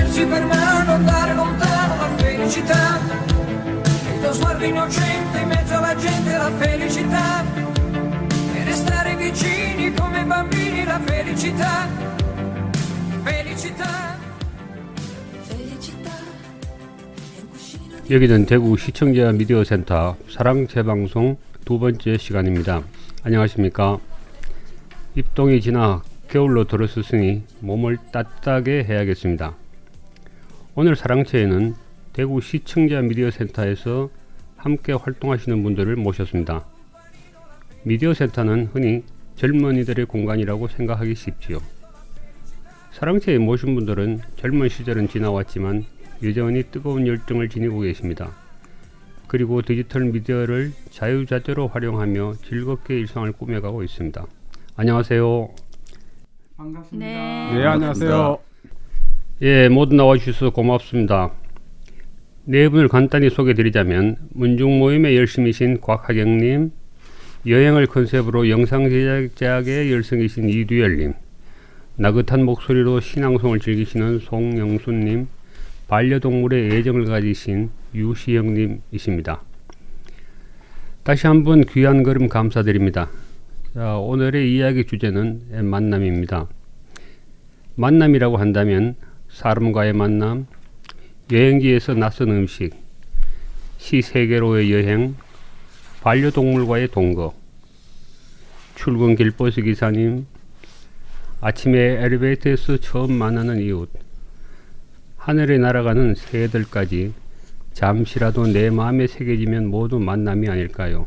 Grazie per me a non andare lontano la felicità. Il tuo sguardo innocente in mezzo alla gente la felicità. E restare vicini come bambini la felicità. Felicità. 여기는 대구 시청자 미디어 센터 사랑 재방송 두 번째 시간입니다. 안녕하십니까. 입동이 지나 겨울로 들어섰으니 몸을 따뜻하게 해야겠습니다. 오늘 사랑채에는 대구 시청자 미디어 센터에서 함께 활동하시는 분들을 모셨습니다. 미디어 센터는 흔히 젊은이들의 공간이라고 생각하기 쉽지요. 사랑채에 모신 분들은 젊은 시절은 지나왔지만 여전히 뜨거운 열정을 지니고 계십니다. 그리고 디지털 미디어를 자유자재로 활용하며 즐겁게 일상을 꾸며가고 있습니다. 안녕하세요. 반갑습니다. 네, 안녕하세요. 예, 모두 나와주셔서 고맙습니다. 네 분을 간단히 소개드리자면 문중 모임에 열심이신 곽하경님, 여행을 컨셉으로 영상 제작에 열성이신 이두열님, 나긋한 목소리로 신앙송을 즐기시는 송영순님, 반려동물에 애정을 가지신 유시영님이십니다. 다시 한번 귀한 걸음 감사드립니다. 자, 오늘의 이야기 주제는 만남입니다. 만남이라고 한다면 사람과의 만남, 여행지에서 낯선 음식, 시세계로의 여행, 반려동물과의 동거, 출근 길버스 기사님, 아침에 엘리베이터에서 처음 만나는 이웃, 하늘에 날아가는 새들까지 잠시라도 내 마음에 새겨지면 모두 만남이 아닐까요?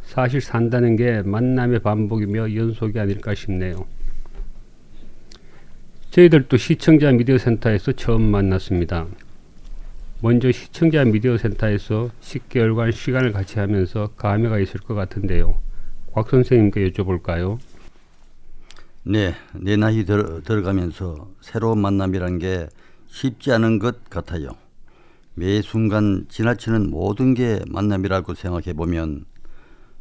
사실 산다는 게 만남의 반복이며 연속이 아닐까 싶네요. 저희들도 시청자 미디어 센터에서 처음 만났습니다. 먼저 시청자 미디어 센터에서 10개월간 시간을 같이 하면서 감회가 있을 것 같은데요. 곽 선생님께 여쭤볼까요? 네, 내 나이 들어가면서 새로운 만남이란 게 쉽지 않은 것 같아요. 매 순간 지나치는 모든 게 만남이라고 생각해 보면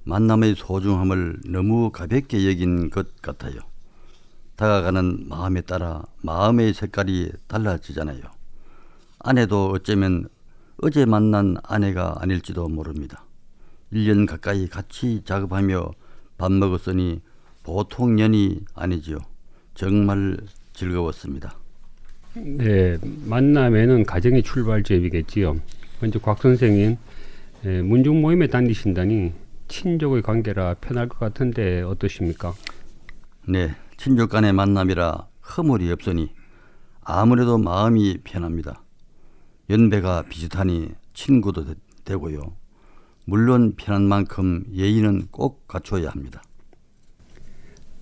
만남의 소중함을 너무 가볍게 여긴 것 같아요. 다가가는 마음에 따라 마음의 색깔이 달라지잖아요. 아내도 어쩌면 어제 만난 아내가 아닐지도 모릅니다. 1년 가까이 같이 작업하며 밥 먹었으니 보통 년이 아니죠. 정말 즐거웠습니다. 네, 만남에는 가정이 출발점이겠지요. 먼저 곽 선생님, 문중 모임에 다니신다니 친족의 관계라 편할 것 같은데 어떠십니까? 네, 친족 간의 만남이라 허물이 없으니 아무래도 마음이 편합니다. 연배가 비슷하니 친구도 되고요. 물론 편한 만큼 예의는 꼭 갖춰야 합니다.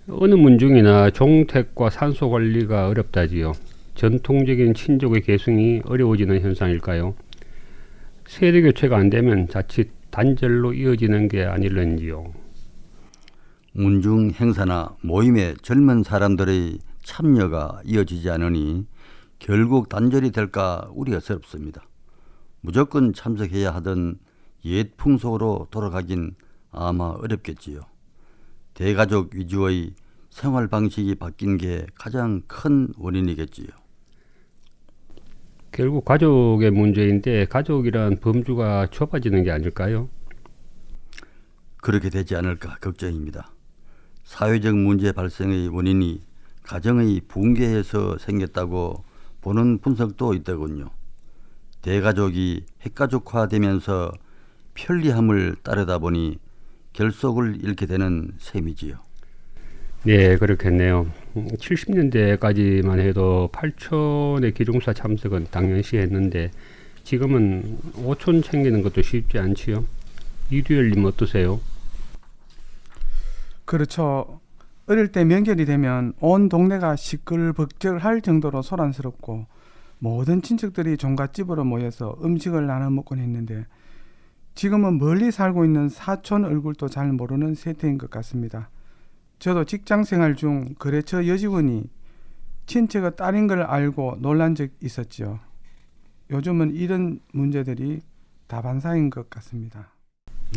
어느 문중이나 종택과 산소 관리가 어렵다지요. 전통적인 친족의 계승이 어려워지는 현상일까요? 세대 교체가 안 되면 자칫 단절로 이어지는 게 아닐런지요. 문중 행사나 모임에 젊은 사람들의 참여가 이어지지 않으니 결국 단절이 될까 우려스럽습니다. 무조건 참석해야 하던 옛 풍속으로 돌아가긴 아마 어렵겠지요. 대가족 위주의 생활 방식이 바뀐 게 가장 큰 원인이겠지요. 결국 가족의 문제인데 가족이란 범주가 좁아지는 게 아닐까요? 그렇게 되지 않을까 걱정입니다. 사회적 문제 발생의 원인이 가정의 붕괴에서 생겼다고 보는 분석도 있더군요. 대가족이 핵가족화되면서 편리함을 따르다 보니 결속을 잃게 되는 셈이지요. 네, 그렇겠네요. 70년대까지만 해도 8촌의 기lum사 참석은 당연시 했는데 지금은 5촌 챙기는 것도 쉽지 않지요. 이두열님 어떠세요? 그렇죠. 어릴 때 명절이 되면 온 동네가 시끌벅적할 정도로 소란스럽고 모든 친척들이 종갓집으로 모여서 음식을 나눠 먹곤 했는데 지금은 멀리 살고 있는 사촌 얼굴도 잘 모르는 세태인 것 같습니다. 저도 직장생활 중 거래처 여직원이 친척의 딸인 걸 알고 놀란 적 있었죠. 요즘은 이런 문제들이 다반사인 것 같습니다.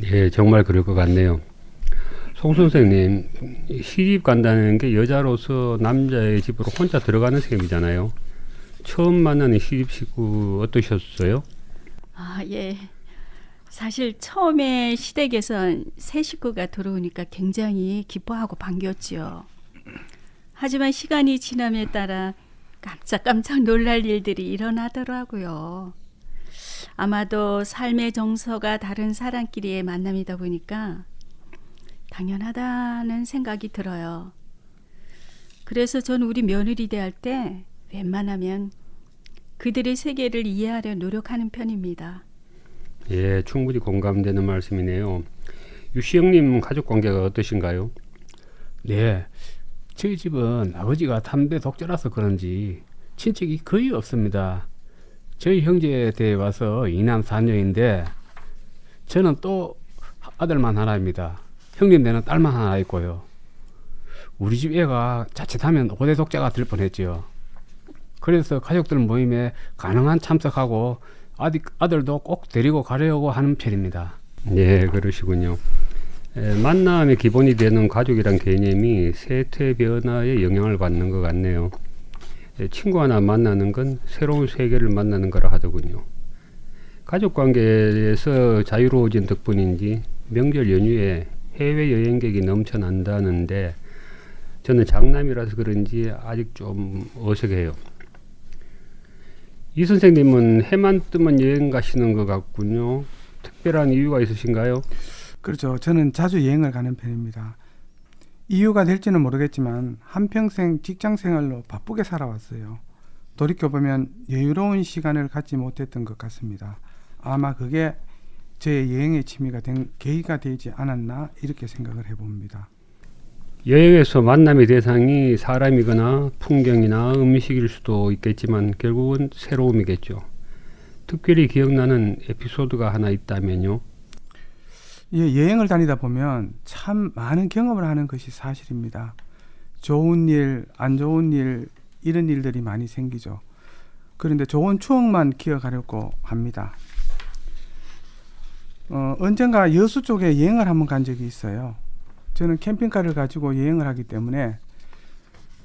예, 정말 그럴 것 같네요. 송 선생님, 시집 간다는 게 여자로서 남자의 집으로 혼자 들어가는 셈이잖아요. 처음 만나는 시집 식구 어떠셨어요? 아, 예. 사실 처음에 시댁에선 새 식구가 들어오니까 굉장히 기뻐하고 반겼지요. 하지만 시간이 지남에 따라 깜짝깜짝 놀랄 일들이 일어나더라고요. 아마도 삶의 정서가 다른 사람끼리의 만남이다 보니까 당연하다는 생각이 들어요. 그래서 전 우리 며느리 대할 때 웬만하면 그들의 세계를 이해하려 노력하는 편입니다. 예, 충분히 공감되는 말씀이네요. 유씨 형님 가족 관계가 어떠신가요? 네, 저희 집은 아버지가 담배 독자라서 그런지 친척이 거의 없습니다. 저희 형제에 와서 2남 4녀인데 저는 또 아들만 하나입니다. 형님네는 딸만 하나 있고요. 우리 집 애가 자칫하면 5대 독자가 될 뻔했죠. 그래서 가족들 모임에 가능한 참석하고 아들도 꼭 데리고 가려고 하는 편입니다. 예, 그러시군요. 만남의 기본이 되는 가족이란 개념이 세태 변화에 영향을 받는 것 같네요. 친구 하나 만나는 건 새로운 세계를 만나는 거라 하더군요. 가족 관계에서 자유로워진 덕분인지 명절 연휴에 해외 여행객이 넘쳐난다는데 저는 장남이라서 그런지 아직 좀 어색해요. 이 선생님은 해만 뜨면 여행 가시는 것 같군요. 특별한 이유가 있으신가요? 그렇죠. 저는 자주 여행을 가는 편입니다. 이유가 될지는 모르겠지만 한평생 직장 생활로 바쁘게 살아왔어요. 돌이켜보면 여유로운 시간을 갖지 못했던 것 같습니다. 아마 그게 제 여행의 취미가 된 계기가 되지 않았나 이렇게 생각을 해봅니다. 여행에서 만남의 대상이 사람이거나 풍경이나 음식일 수도 있겠지만 결국은 새로움이겠죠. 특별히 기억나는 에피소드가 하나 있다면요? 예, 여행을 다니다 보면 참 많은 경험을 하는 것이 사실입니다. 좋은 일, 안 좋은 일 이런 일들이 많이 생기죠. 그런데 좋은 추억만 기억하려고 합니다. 언젠가 여수 쪽에 여행을 한번 간 적이 있어요. 저는 캠핑카를 가지고 여행을 하기 때문에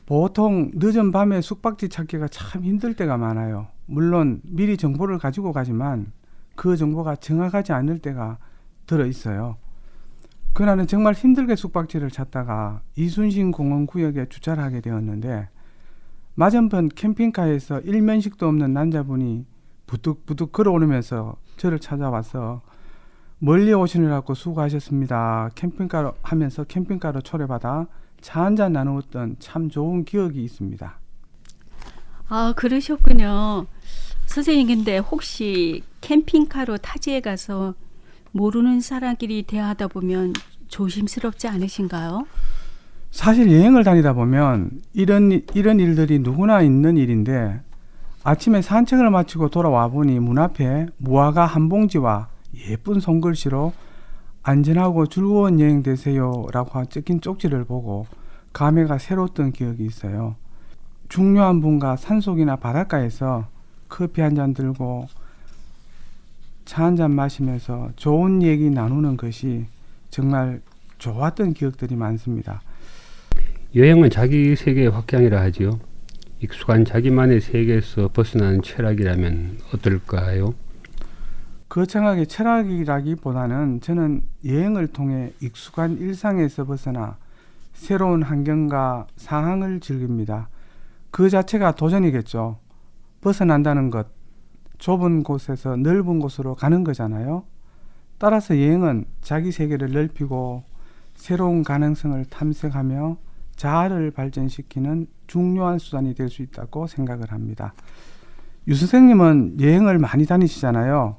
보통 늦은 밤에 숙박지 찾기가 참 힘들 때가 많아요. 물론 미리 정보를 가지고 가지만 그 정보가 정확하지 않을 때가 들어 있어요. 그날은 정말 힘들게 숙박지를 찾다가 이순신 공원 구역에 주차를 하게 되었는데 맞은편 캠핑카에서 일면식도 없는 남자분이 부득부득 걸어오면서 저를 찾아와서 멀리 오시느라고 수고하셨습니다. 캠핑카로 하면서 캠핑카로 초대받아 차 한잔 나누었던 참 좋은 기억이 있습니다. 아, 그러셨군요. 선생님, 근데 혹시 캠핑카로 타지에 가서 모르는 사람끼리 대화하다 보면 조심스럽지 않으신가요? 사실 여행을 다니다 보면 이런 일들이 누구나 있는 일인데 아침에 산책을 마치고 돌아와 보니 문 앞에 무화과 한 봉지와 예쁜 손글씨로 안전하고 즐거운 여행 되세요 라고 적힌 쪽지를 보고 감회가 새로웠던 기억이 있어요. 중요한 분과 산속이나 바닷가에서 커피 한 잔 들고 차 한 잔 마시면서 좋은 얘기 나누는 것이 정말 좋았던 기억들이 많습니다. 여행은 자기 세계의 확장이라 하지요. 익숙한 자기만의 세계에서 벗어나는 철학이라면 어떨까요? 거창하게 철학이라기보다는 저는 여행을 통해 익숙한 일상에서 벗어나 새로운 환경과 상황을 즐깁니다. 그 자체가 도전이겠죠. 벗어난다는 것, 좁은 곳에서 넓은 곳으로 가는 거잖아요. 따라서 여행은 자기 세계를 넓히고 새로운 가능성을 탐색하며 자아를 발전시키는 중요한 수단이 될 수 있다고 생각을 합니다. 유 선생님은 여행을 많이 다니시잖아요.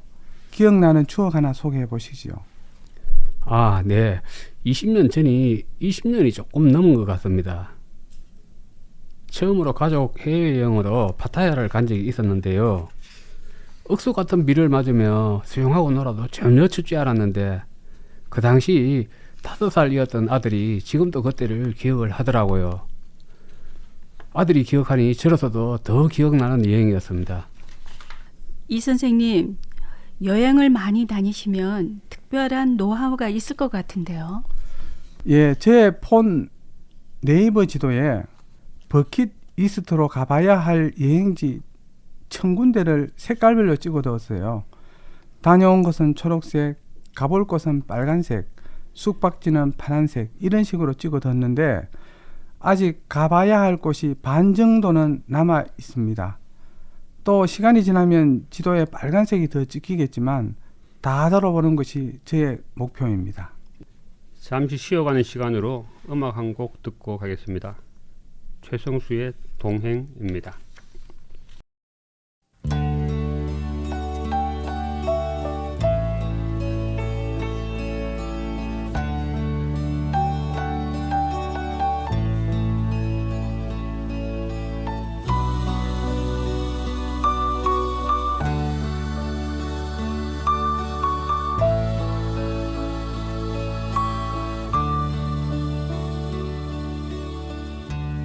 기억나는 추억 하나 소개해 보시지요. 아, 네. 20년이 조금 넘은 것 같습니다. 처음으로 가족 해외여행으로 파타야를 간 적이 있었는데요. 억수 같은 비를 맞으며 수영하고 놀아도 전혀 춥지 않았는데 그 당시 5살이었던 아들이 지금도 그때를 기억을 하더라고요. 아들이 기억하니 저로서도 더 기억나는 여행이었습니다. 이 선생님, 여행을 많이 다니시면 특별한 노하우가 있을 것 같은데요. 예, 제 폰 네이버 지도에 버킷리스트로 가봐야 할 여행지 1000군데를 색깔별로 찍어두었어요. 다녀온 곳은 초록색, 가볼 곳은 빨간색, 숙박지는 파란색 이런 식으로 찍어뒀는데 아직 가봐야 할 곳이 반 정도는 남아 있습니다. 또 시간이 지나면 지도에 빨간색이 더 찍히겠지만 다 돌아보는 것이 저의 목표입니다. 잠시 쉬어가는 시간으로 음악 한 곡 듣고 가겠습니다. 최성수의 동행입니다.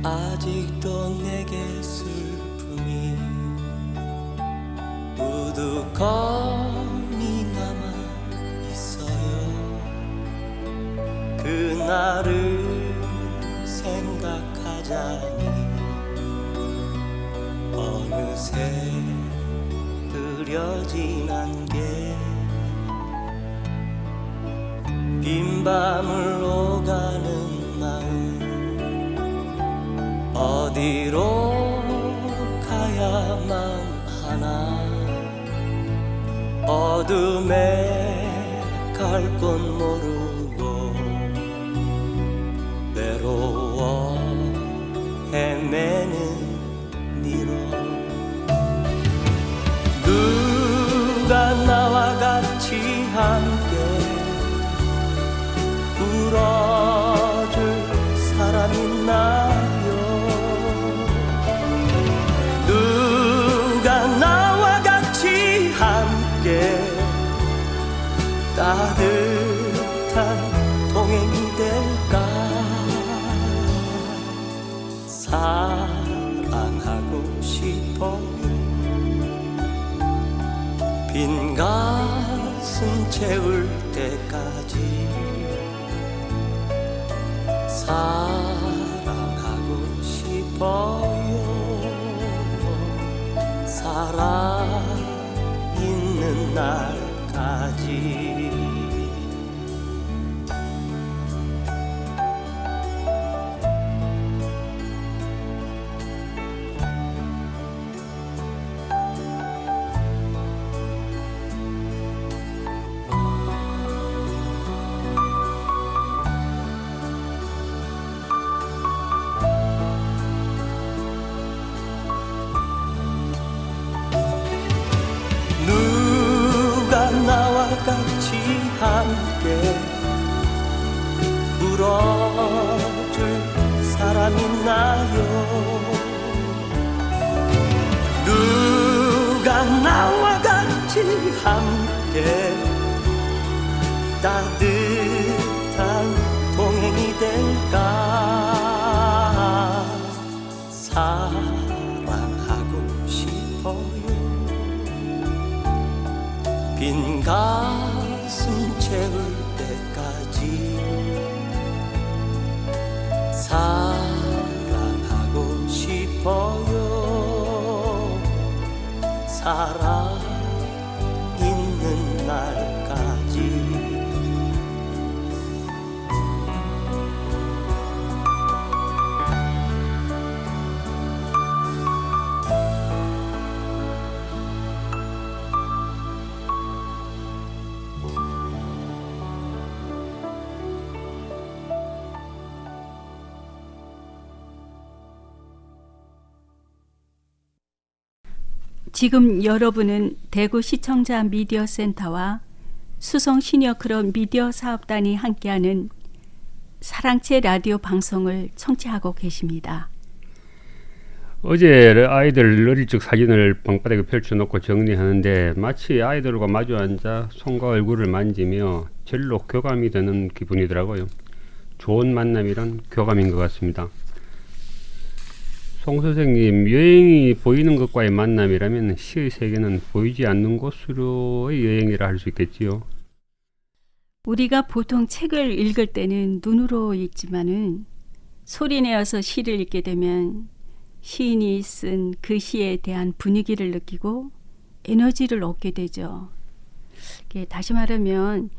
아직도 내게 슬픔이 우두커니 남아 있어요. 그날을 생각하자니 어느새 그려진 안개 빈 밤을 오가는 마음 어디로 가야만 하나 어둠에 갈 곳 모르고 외로워 헤매는 미로 누가 나와 같이 함께 울어줄 사람 있나요? 누가 나와 같이 함께 따뜻한 동행이 될까? 사랑하고 싶어요. 빈 가슴 채울 때까지 사랑하고 싶어요. 살아있는 날까지. 누가 나와 같이 함께 울어줄 사람 있나요? 누가 나와 같이 함께 따뜻한 동행이 될까? 사랑하고 싶어요. 빈 가슴 채울 때까지 사랑하고 싶어요. 살아있는 날까지. 지금 여러분은 대구 시청자 미디어 센터와 수성 시니어클럽 미디어 사업단이 함께하는 사랑채 라디오 방송을 청취하고 계십니다. 어제 아이들 어릴 적 사진을 방바닥에 펼쳐놓고 정리하는데 마치 아이들과 마주 앉아 손과 얼굴을 만지며 절로 교감이 되는 기분이더라고요. 좋은 만남이란 교감인 것 같습니다. 송 선생님, 여행이 보이는 것과의 만남이라면 시의 세계는 보이지 않는 곳으로의 여행이라 할 수 있겠지요. 우리가 보통 책을 읽을 때는 눈으로 읽지만은 소리내어서 시를 읽게 되면 시인이 쓴 그 시에 대한 분위기를 느끼고 에너지를 얻게 되죠. 다시 말하면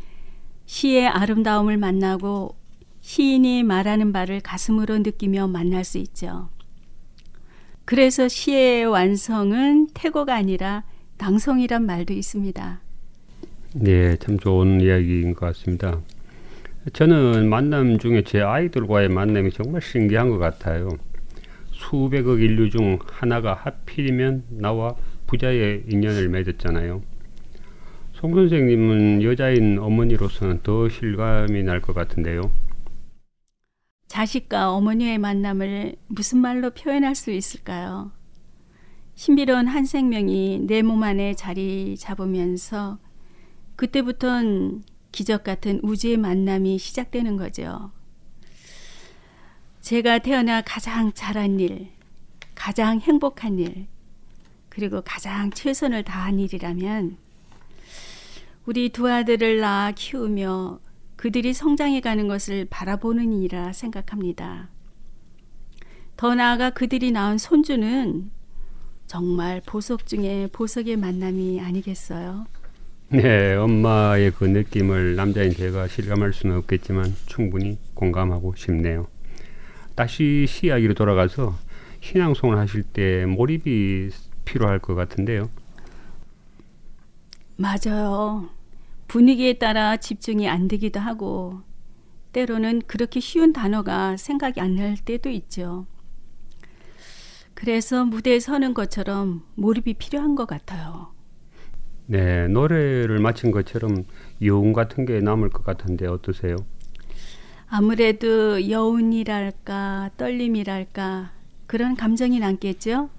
시의 아름다움을 만나고 시인이 말하는 바를 가슴으로 느끼며 만날 수 있죠. 그래서 시의 완성은 태고가 아니라 낭성이란 말도 있습니다. 네, 참 좋은 이야기인 것 같습니다. 저는 만남 중에 제 아이들과의 만남이 정말 신기한 것 같아요. 수백억 인류 중 하나가 하필이면 나와 부자의 인연을 맺었잖아요. 송 선생님은 여자인 어머니로서는 더 실감이 날 것 같은데요. 자식과 어머니의 만남을 무슨 말로 표현할 수 있을까요? 신비로운 한 생명이 내 몸 안에 자리 잡으면서 그때부턴 기적 같은 우주의 만남이 시작되는 거죠. 제가 태어나 가장 잘한 일, 가장 행복한 일, 그리고 가장 최선을 다한 일이라면 우리 두 아들을 낳아 키우며 그들이 성장해 가는 것을 바라보는 일이라 생각합니다. 더 나아가 그들이 낳은 손주는 정말 보석 중에 보석의 만남이 아니겠어요? 네, 엄마의 그 느낌을 남자인 제가 실감할 수는 없겠지만 충분히 공감하고 싶네요. 다시 시 이야기로 돌아가서 신앙송을 하실 때 몰입이 필요할 것 같은데요. 맞아요. 분위기에 따라 집중이 안 되기도 하고 때로는 그렇게 쉬운 단어가 생각이 안 날 때도 있죠. 그래서 무대에 서는 것처럼 몰입이 필요한 것 같아요. 네, 노래를 마친 것처럼 여운 같은 게 남을 것 같은데 어떠세요? 아무래도 여운이랄까 떨림이랄까 그런 감정이 남겠죠.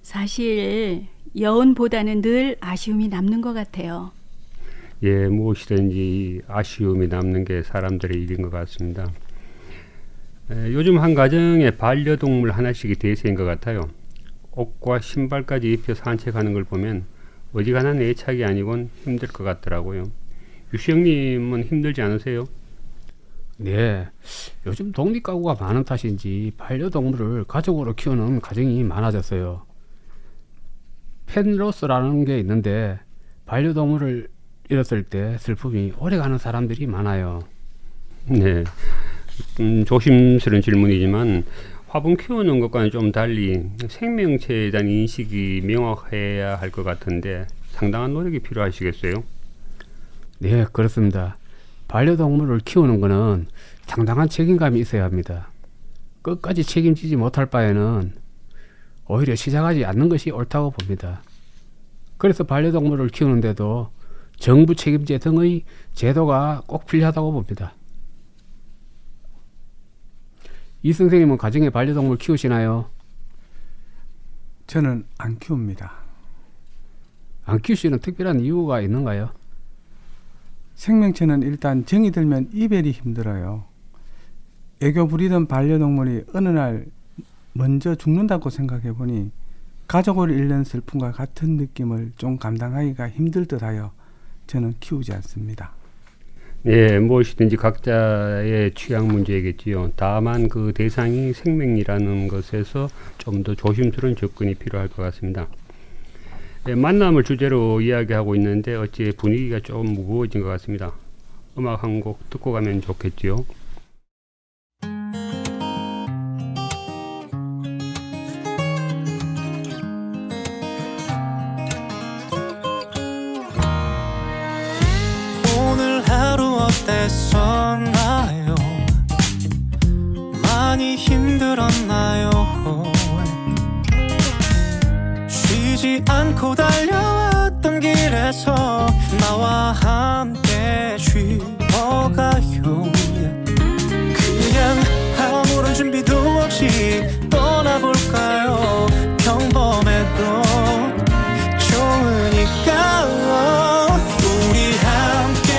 사실 여운보다는 늘 아쉬움이 남는 것 같아요. 예, 무엇이든지 아쉬움이 남는 게 사람들의 일인 것 같습니다. 요즘 한 가정에 반려동물 하나씩이 대세인 것 같아요. 옷과 신발까지 입혀 산책하는 걸 보면 어지간한 애착이 아니곤 힘들 것 같더라고요. 유시영님은 힘들지 않으세요? 네, 요즘 독립가구가 많은 탓인지 반려동물을 가족으로 키우는 가정이 많아졌어요. 펜로스라는 게 있는데 반려동물을 잃었을 때 슬픔이 오래가는 사람들이 많아요. 네, 조심스러운 질문이지만 화분 키우는 것과는 좀 달리 생명체에 대한 인식이 명확해야 할 것 같은데 상당한 노력이 필요하시겠어요? 네, 그렇습니다. 반려동물을 키우는 것은 상당한 책임감이 있어야 합니다. 끝까지 책임지지 못할 바에는 오히려 시작하지 않는 것이 옳다고 봅니다. 그래서 반려동물을 키우는데도 정부 책임제 등의 제도가 꼭 필요하다고 봅니다. 이 선생님은 가정에 반려동물 키우시나요? 저는 안 키웁니다. 안 키우시는 특별한 이유가 있는가요? 생명체는 일단 정이 들면 이별이 힘들어요. 애교 부리던 반려동물이 어느 날 먼저 죽는다고 생각해 보니 가족을 잃는 슬픔과 같은 느낌을 좀 감당하기가 힘들 듯하여 저는 키우지 않습니다. 예, 무엇이든지 각자의 취향 문제겠지요. 다만 그 대상이 생명이라는 것에서 좀 더 조심스러운 접근이 필요할 것 같습니다. 예, 만남을 주제로 이야기하고 있는데 어찌 분위기가 좀 무거워진 것 같습니다. 음악 한 곡 듣고 가면 좋겠지요. 오늘 하루 어땠었나요? 많이 힘들었나요? 쉬지 않고 달려왔던 길에서 나와 함께 쉬어가요. 그냥 아무런 준비도 없이 떠나볼까요? 평범해도 좋으니까 우리 함께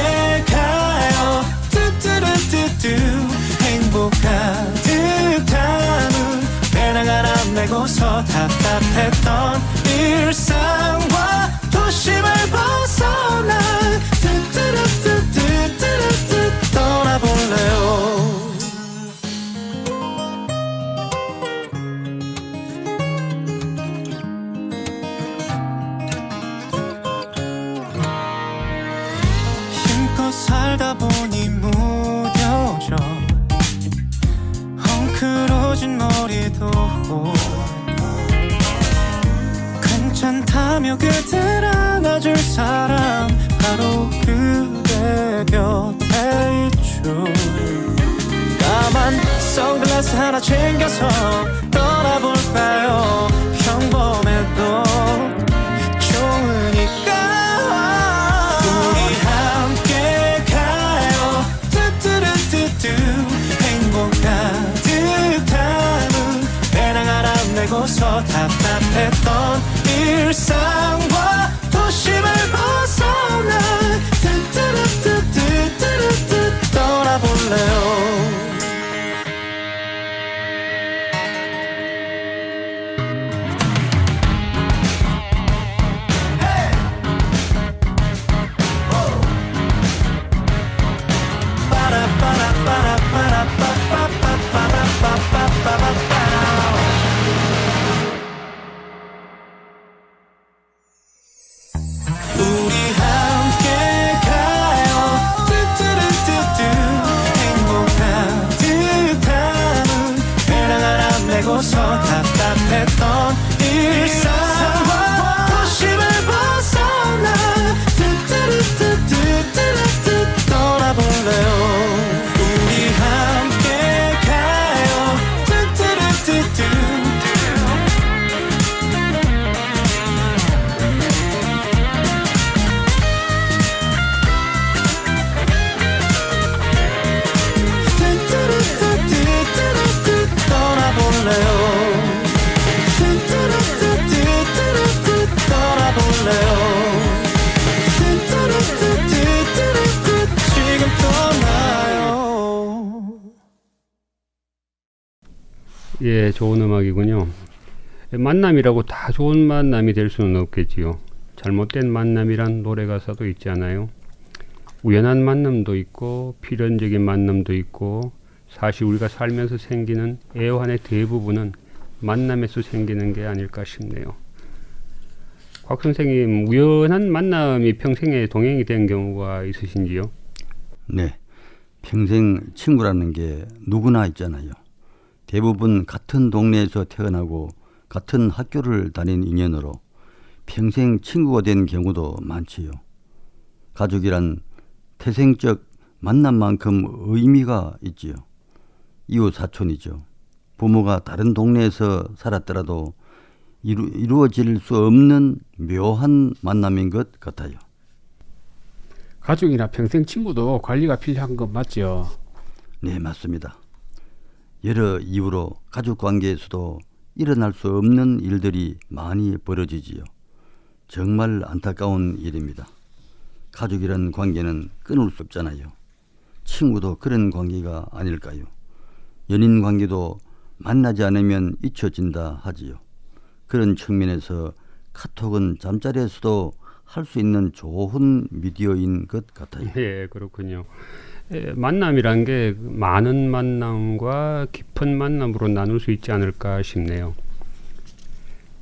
가요. 뚜뚜루뚜뚜 행복 가득 담은 배낭 하나 메고서 답답했던 일상과 도심을 벗어나 뚜뚜루뚜뚜뚜뚜 떠나볼래요. 내 곁을 안아줄 사람 바로 그대 곁에 있죠. 까만 선글라스 하나 챙겨서 떠나볼까요? 평범해도 좋으니까 우리 함께 가요. 뚜뚜루뚜뚜 행복 가득한 배낭 하나 메고서 답답했던 일상과 도심을 벗어나 뚜뚜루뚜뚜뚜뚜 떠나볼래요. 우리 함께 가요. 뚜뚜루뚜뚜 행복 가득한 배낭 하나 메고서 답답했던 일상과 도심을 벗어나 뚜뚜루뚜뚜뚜뚜 떠나볼래요. 우리 함께 가요. 뚜뚜루뚜뚜 지금 떠나요. 예, 좋은 음악이군요. 만남이라고 다 좋은 만남이 될 수는 없겠지요. 잘못된 만남이란 노래 가사도 있지 않아요? 우연한 만남도 있고 필연적인 만남도 있고 사실 우리가 살면서 생기는 애환의 대부분은 만남에서 생기는 게 아닐까 싶네요. 곽 선생님, 우연한 만남이 평생에 동행이 된 경우가 있으신지요? 네, 평생 친구라는 게 누구나 있잖아요. 대부분 같은 동네에서 태어나고 같은 학교를 다닌 인연으로 평생 친구가 된 경우도 많지요. 가족이란 태생적 만남만큼 의미가 있지요. 이웃 사촌이죠. 부모가 다른 동네에서 살았더라도 이루어질 수 없는 묘한 만남인 것 같아요. 가족이나 평생 친구도 관리가 필요한 건 맞죠? 네, 맞습니다. 여러 이유로 가족 관계에서도 일어날 수 없는 일들이 많이 벌어지지요. 정말 안타까운 일입니다. 가족이란 관계는 끊을 수 없잖아요. 친구도 그런 관계가 아닐까요? 연인 관계도 만나지 않으면 잊혀진다 하지요. 그런 측면에서 카톡은 잠자리에서도 할 수 있는 좋은 미디어인 것 같아요. 예, 그렇군요. 만남이란 게 많은 만남과 깊은 만남으로 나눌 수 있지 않을까 싶네요.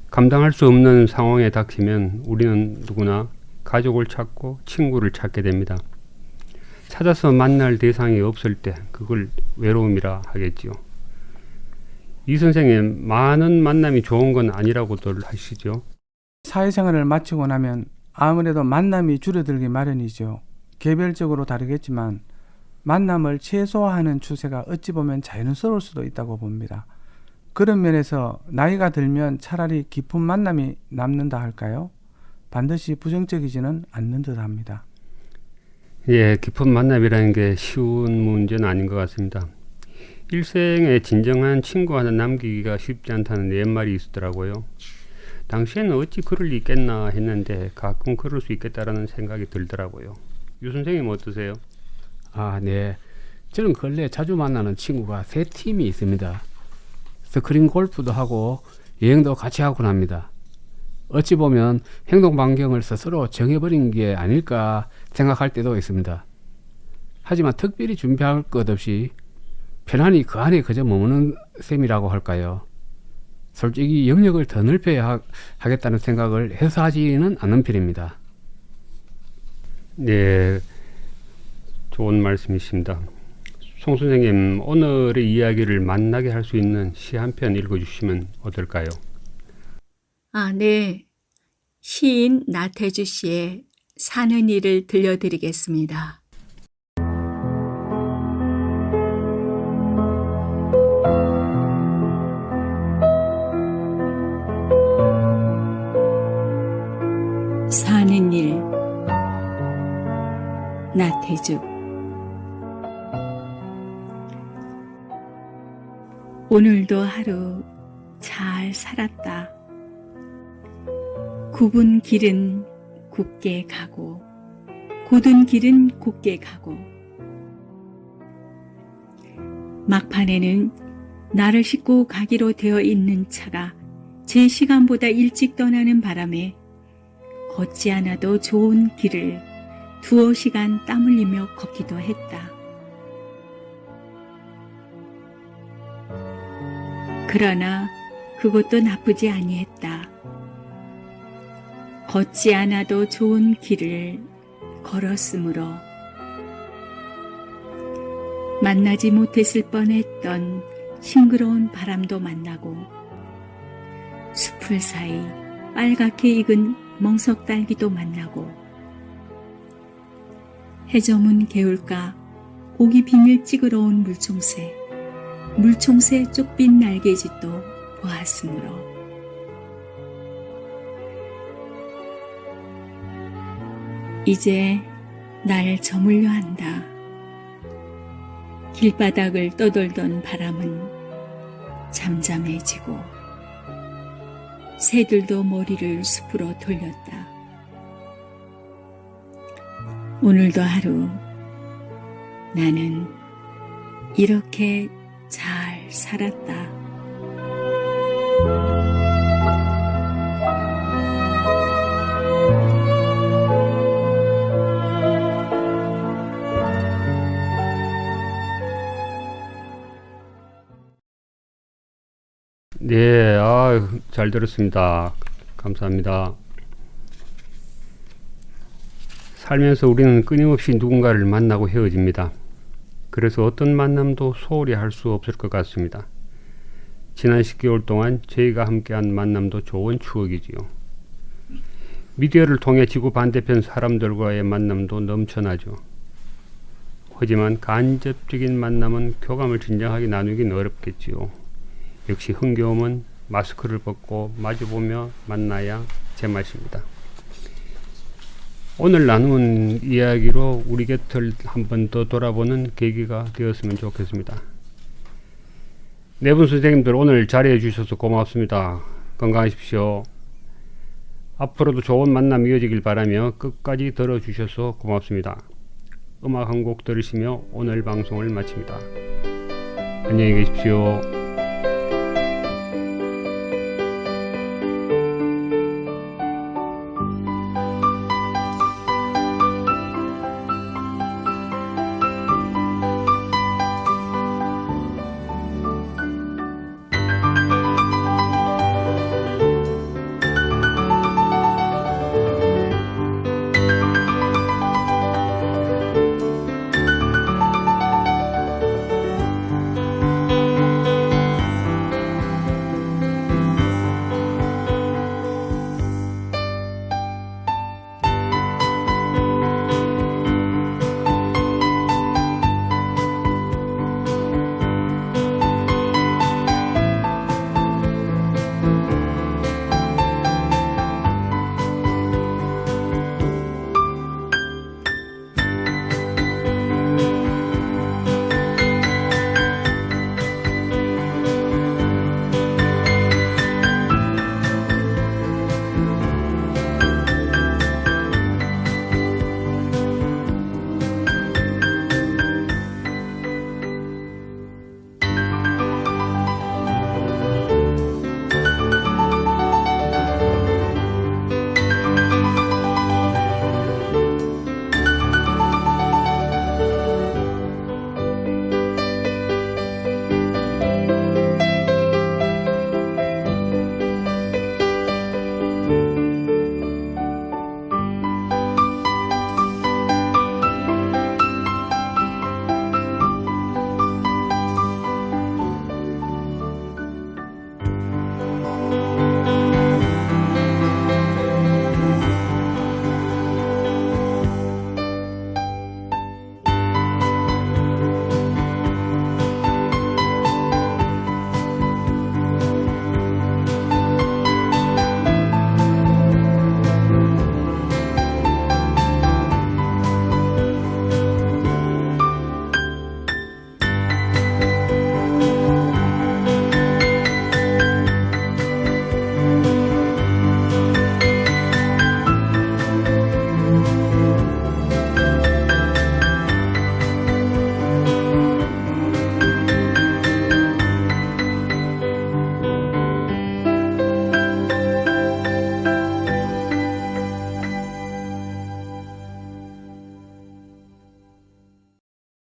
감당할 수 없는 상황에 닥치면 우리는 누구나 가족을 찾고 친구를 찾게 됩니다. 찾아서 만날 대상이 없을 때 그걸 외로움이라 하겠지요. 이 선생님, 많은 만남이 좋은 건 아니라고들 하시죠? 사회생활을 마치고 나면 아무래도 만남이 줄어들기 마련이죠. 개별적으로 다르겠지만 만남을 최소화하는 추세가 어찌 보면 자연스러울 수도 있다고 봅니다. 그런 면에서 나이가 들면 차라리 깊은 만남이 남는다 할까요? 반드시 부정적이지는 않는 듯 합니다. 예, 깊은 만남이라는 게 쉬운 문제는 아닌 것 같습니다. 일생에 진정한 친구 하나 남기기가 쉽지 않다는 옛말이 있었더라고요. 당시에는 어찌 그럴 리 있겠나 했는데 가끔 그럴 수 있겠다라는 생각이 들더라고요. 유 선생님 어떠세요? 아, 네. 저는 근래 자주 만나는 친구가 3팀이 있습니다. 스크린 골프도 하고 여행도 같이 하곤 합니다. 어찌 보면 행동 반경을 스스로 정해버린 게 아닐까 생각할 때도 있습니다. 하지만 특별히 준비할 것 없이 편안히 그 안에 그저 머무는 셈이라고 할까요? 솔직히 영역을 더 넓혀야 하겠다는 생각을 해서 하지는 않는 편입니다. 네, 좋은 말씀이십니다. 송 선생님, 오늘의 이야기를 만나게 할 수 있는 시 한 편 읽어주시면 어떨까요? 아, 네. 시인 나태주 씨의 사는 일을 들려드리겠습니다. 사는 일 나태주. 오늘도 하루 잘 살았다. 굽은 길은 굽게 가고 곧은 길은 곧게 가고 막판에는 나를 싣고 가기로 되어 있는 차가 제 시간보다 일찍 떠나는 바람에 걷지 않아도 좋은 길을 두어 시간 땀 흘리며 걷기도 했다. 그러나 그것도 나쁘지 아니했다. 걷지 않아도 좋은 길을 걸었으므로 만나지 못했을 뻔했던 싱그러운 바람도 만나고 숲을 사이 빨갛게 익은 멍석딸기도 만나고 해저문 개울가 고기 비늘 찍으러 온 물총새 쪽빛 날개짓도 보았으므로 이제 날 저물려 한다. 길바닥을 떠돌던 바람은 잠잠해지고 새들도 머리를 숲으로 돌렸다. 오늘도 하루 나는 이렇게 잘 살았다. 네, 잘 들었습니다. 감사합니다. 살면서 우리는 끊임없이 누군가를 만나고 헤어집니다. 그래서 어떤 만남도 소홀히 할 수 없을 것 같습니다. 지난 10개월 동안 저희가 함께한 만남도 좋은 추억이지요. 미디어를 통해 지구 반대편 사람들과의 만남도 넘쳐나죠. 하지만 간접적인 만남은 교감을 진정하게 나누긴 어렵겠지요. 역시 흥겨움은 마스크를 벗고 마주보며 만나야 제맛입니다. 오늘 나눈 이야기로 우리 곁을 한 번 더 돌아보는 계기가 되었으면 좋겠습니다. 네 분 선생님들 오늘 자리해 주셔서 고맙습니다. 건강하십시오. 앞으로도 좋은 만남 이어지길 바라며 끝까지 들어주셔서 고맙습니다. 음악 한 곡 들으시며 오늘 방송을 마칩니다. 안녕히 계십시오.